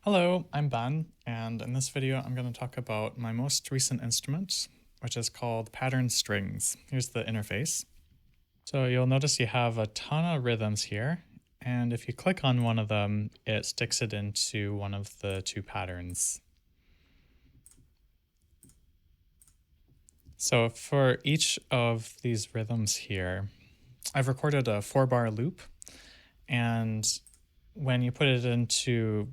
Hello, I'm Ben, and in this video I'm going to talk about my most recent instrument, which is called pattern strings. Here's the interface. So you'll notice you have a ton of rhythms here, and if you click on one of them, it sticks it into one of the two patterns. So for each of these rhythms here, I've recorded a 4-bar loop, and when you put it into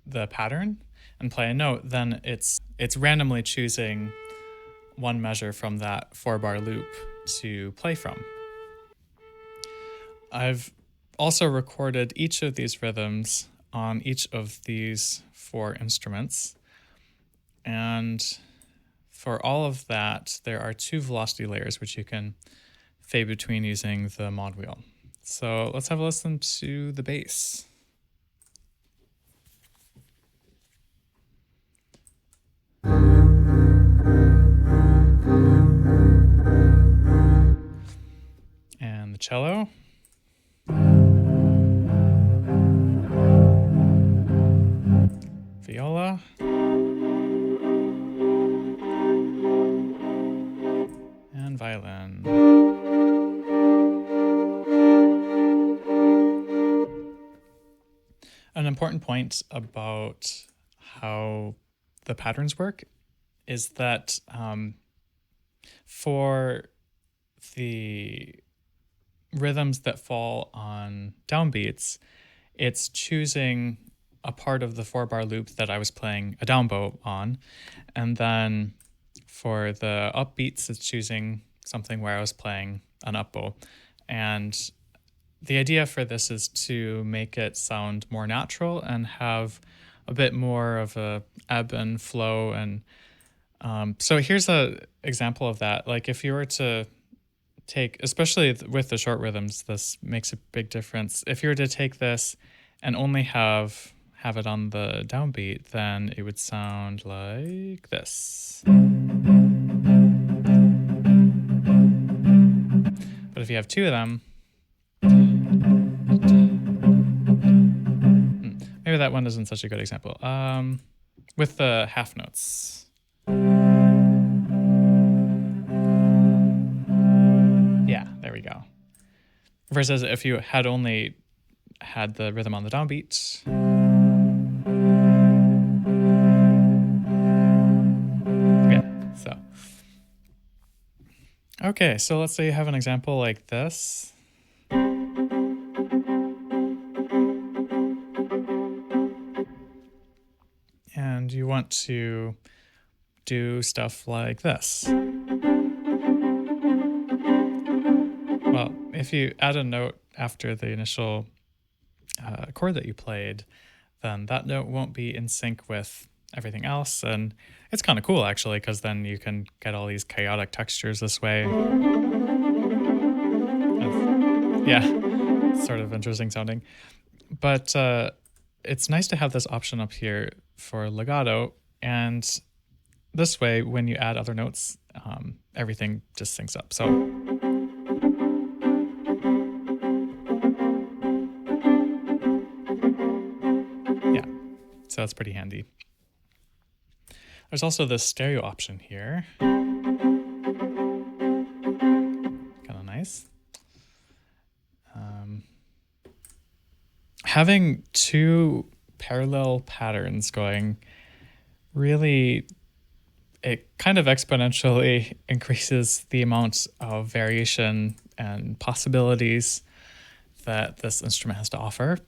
the pattern and play a note, then it's randomly choosing one measure from that 4-bar loop to play from. I've also recorded each of these rhythms on each of these 4 instruments, and for all of that there are 2 velocity layers which you can fade between using the mod wheel. So let's have a listen to the bass. And the cello. Viola. And violin. An important point about how the patterns work is that for the rhythms that fall on downbeats, it's choosing a part of the 4-bar loop that I was playing a down bow on, and then for the upbeats, it's choosing something where I was playing an up bow. And the idea for this is to make it sound more natural and have a bit more of a ebb and flow. And so here's an example of that. Like if you were to take, especially with the short rhythms, this makes a big difference. If you were to take this and only have it on the downbeat, then it would sound like this. But if you have 2 of them, maybe that one isn't such a good example. With the half notes. Yeah, there we go. Versus if you had only had the rhythm on the downbeat. Yeah, so. Okay, so let's say you have an example like this. And you want to do stuff like this. Well, if you add a note after the initial chord that you played, then that note won't be in sync with everything else. And it's kind of cool, actually, because then you can get all these chaotic textures this way. Yeah, sort of interesting sounding. But it's nice to have this option up here for legato. And this way, when you add other notes, everything just syncs up. So yeah, so that's pretty handy. There's also this stereo option here. Kind of nice. Having 2 parallel patterns going really, it kind of exponentially increases the amount of variation and possibilities that this instrument has to offer.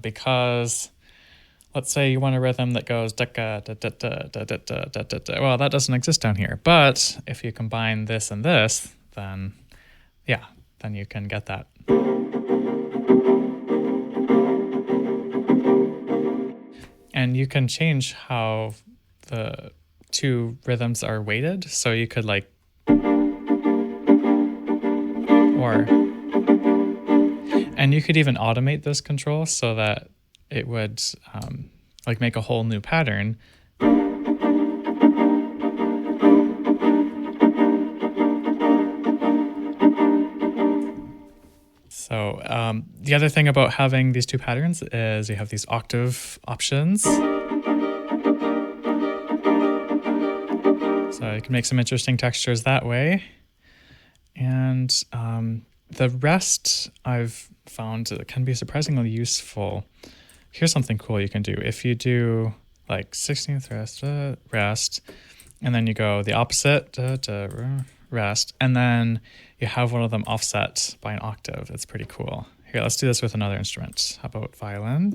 Because let's say you want a rhythm that goes da-ka, da-da-da, da-da-da, da-da-da. Well, that doesn't exist down here. But if you combine this and this, then yeah, then you can get that. And you can change how the 2 rhythms are weighted. So you could like, and you could even automate this control so that it would like make a whole new pattern. So the other thing about having these two patterns is you have these octave options. So you can make some interesting textures that way. And the rest I've found can be surprisingly useful. Here's something cool you can do. If you do like 16th rest, and then you go the opposite, rest, and then you have one of them offset by an octave. It's pretty cool. Here, let's do this with another instrument. How about violin?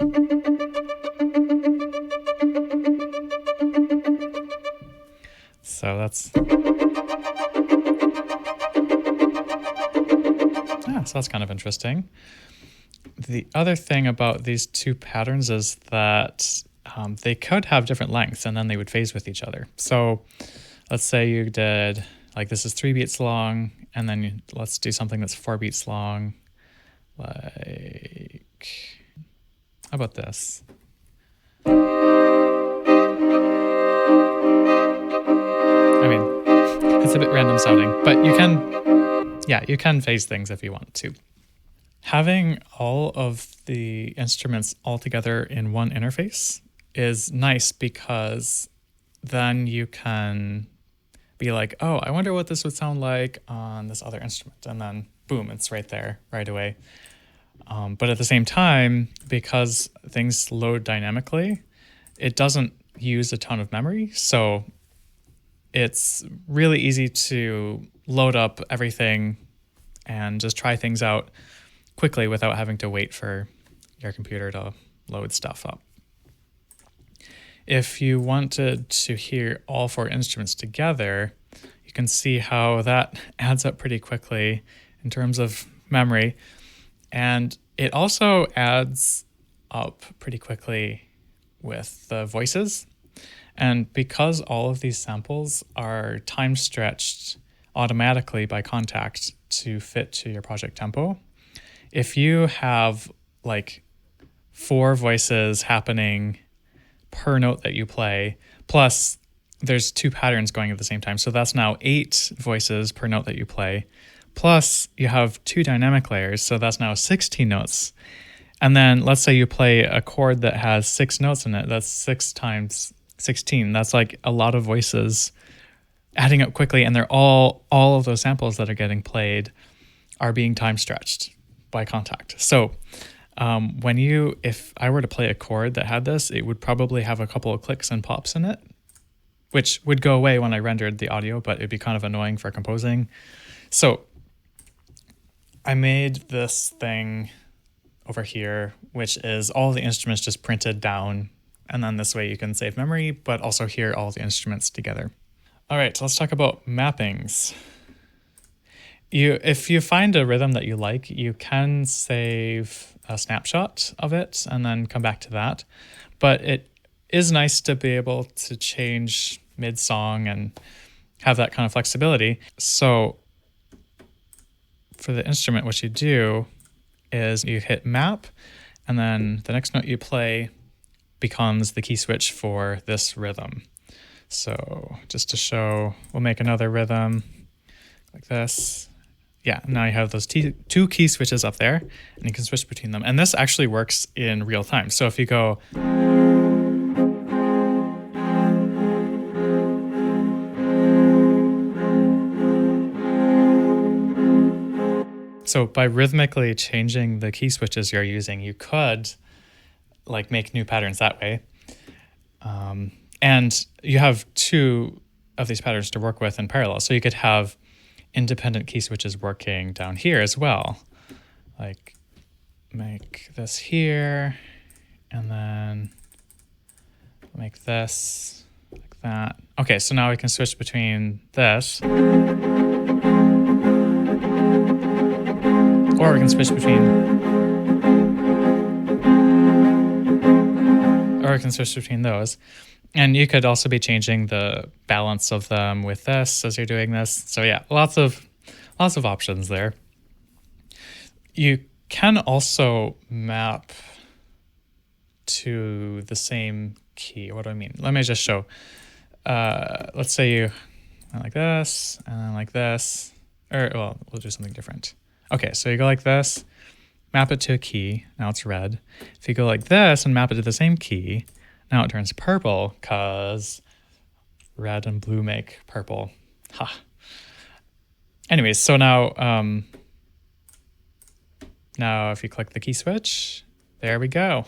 So that's kind of interesting. The other thing about these two patterns is that they could have different lengths and then they would phase with each other. So let's say you did, like this is 3 beats long, and then let's do something that's 4 beats long. Like, how about this? I mean, it's a bit random sounding, but you can phase things if you want to. Having all of the instruments all together in one interface is nice because then you can be like, oh, I wonder what this would sound like on this other instrument. And then boom, it's right there right away. But at the same time, because things load dynamically, it doesn't use a ton of memory. So it's really easy to load up everything and just try things out quickly without having to wait for your computer to load stuff up. If you wanted to hear all 4 instruments together, you can see how that adds up pretty quickly in terms of memory. And it also adds up pretty quickly with the voices. And because all of these samples are time stretched automatically by Kontakt to fit to your project tempo, if you have like 4 voices happening per note that you play, plus there's 2 patterns going at the same time, so that's now 8 voices per note that you play, plus you have 2 dynamic layers, so that's now 16 notes. And then let's say you play a chord that has 6 notes in it, that's 6 times 16. That's like a lot of voices adding up quickly, and they're all of those samples that are getting played are being time stretched by Kontakt. So if I were to play a chord that had this, it would probably have a couple of clicks and pops in it, which would go away when I rendered the audio, but it'd be kind of annoying for composing. So I made this thing over here, which is all the instruments just printed down, and then this way you can save memory, but also hear all the instruments together. All right, so let's talk about mappings. If you find a rhythm that you like, you can save a snapshot of it and then come back to that. But it is nice to be able to change mid-song and have that kind of flexibility. So for the instrument, what you do is you hit map, and then the next note you play becomes the key switch for this rhythm. So just to show, we'll make another rhythm like this. Yeah, now you have those 2 key switches up there, and you can switch between them. And this actually works in real time. So if you go, so by rhythmically changing the key switches you're using, you could like make new patterns that way. And you have 2 of these patterns to work with in parallel. So you could have independent key switches working down here as well. Like make this here, and then make this like that. Okay, so now we can switch between this, or we can switch between those. And you could also be changing the balance of them with this as you're doing this. So yeah, lots of options there. You can also map to the same key. What do I mean? Let me just show. Let's say you went like this, and then like this. Or, well, we'll do something different. Okay, so you go like this, map it to a key, now it's red. If you go like this and map it to the same key, now it turns purple because red and blue make purple. Ha. Anyways, so now if you click the key switch, there we go.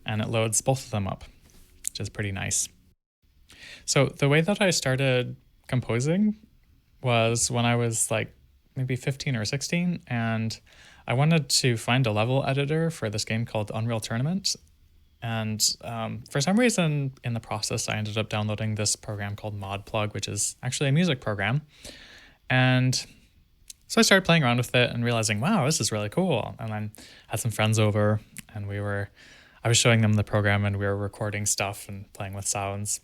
And it loads both of them up, which is pretty nice. So the way that I started composing was when I was like maybe 15 or 16, and I wanted to find a level editor for this game called Unreal Tournament. And for some reason in the process, I ended up downloading this program called ModPlug, which is actually a music program. And so I started playing around with it and realizing, wow, this is really cool. And then had some friends over, and I was showing them the program, and we were recording stuff and playing with sounds.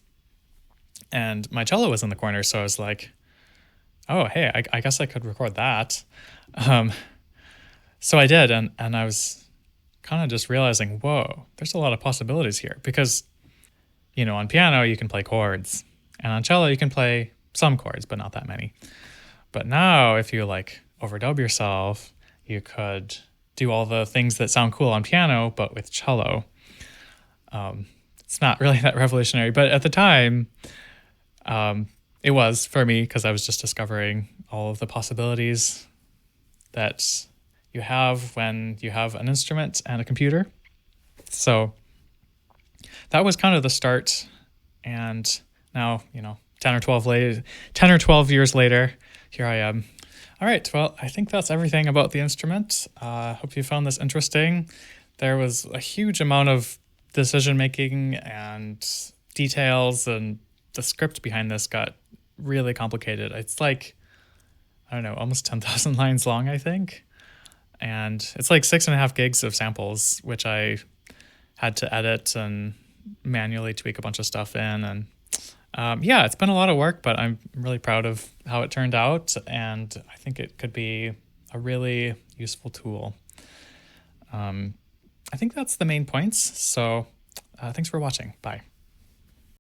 And my cello was in the corner, so I was like, oh, hey, I guess I could record that. So I did, and I was kind of just realizing, whoa, there's a lot of possibilities here. Because, on piano, you can play chords. And on cello, you can play some chords, but not that many. But now, if you overdub yourself, you could do all the things that sound cool on piano, but with cello. It's not really that revolutionary, but at the time, it was for me, because I was just discovering all of the possibilities that you have when you have an instrument and a computer. So that was kind of the start. And now, 10 or 12 years later, here I am. All right, well, I think that's everything about the instrument. Hope you found this interesting. There was a huge amount of decision-making and details, and the script behind this got really complicated. It's like, I don't know, almost 10,000 lines long, I think. And it's like 6.5 gigs of samples, which I had to edit and manually tweak a bunch of stuff in. And yeah, it's been a lot of work, but I'm really proud of how it turned out. And I think it could be a really useful tool. I think that's the main points. So thanks for watching. Bye.